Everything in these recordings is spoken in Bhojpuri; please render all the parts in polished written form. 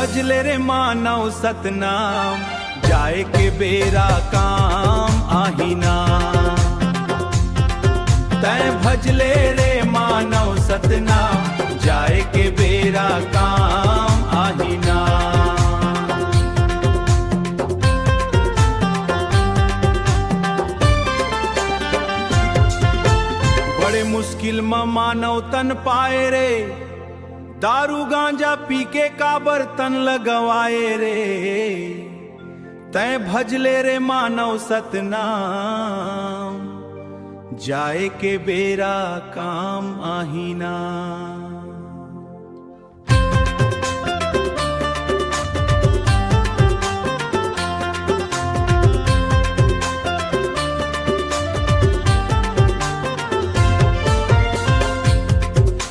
भजले रे मानव सतनाम, जाए के बेरा काम आहीना। तय भजले रे मानव सतनाम, जाए के बेरा काम आहीना। बड़े मुश्किल में मानव तन पाए रे, दारू गांजा पी के काबर तन लगवाए रे। तय भजले रे मानव सतनाम, जाए के बेरा काम आहीना।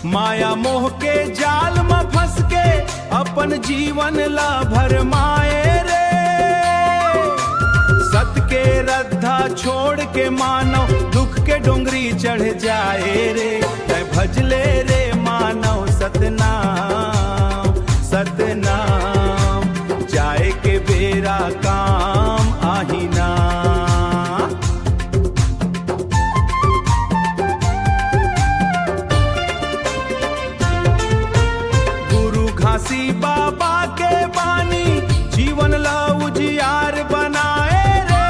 माया मोह के जाल में फंस के अपन जीवन ला भरमाए रे। सत के रद्दा छोड़ के मानव दुख के डोंगरी चढ़ जाए रे। तय भजले रे मानव सतनाम, सतनाम, जाए के बेरा काम आहीना। घासी बाबा के बानी जीवन ला उजियार बनाए रे।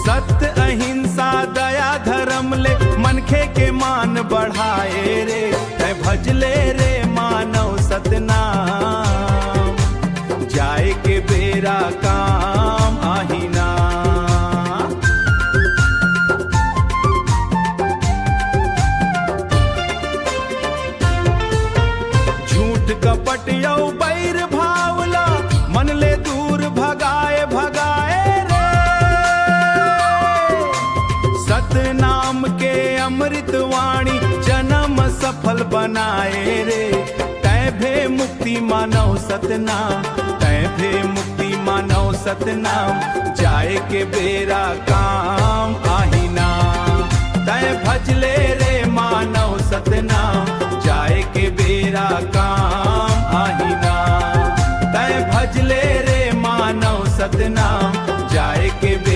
सत्य अहिंसा दया धर्म ले मनखे के मान बढ़ाए रे। तय भजले रे मानव सतनाम, जाए के बेरा काम आहीना। कपट यौ बैर भावला मन ले दूर भगाए भगाए रे। सतनाम के अमृत वाणी जन्म सफल बनाए रे। तय भे मुक्ति मानव सतनाम, तय भे मुक्ति मानव सतनाम, जाए के बेरा काम आहीना। तय भजले रे मानव सतनाम, जाए के बेरा काम आहीना। तय भजले रे मानव सतनाम, जाए के बेरा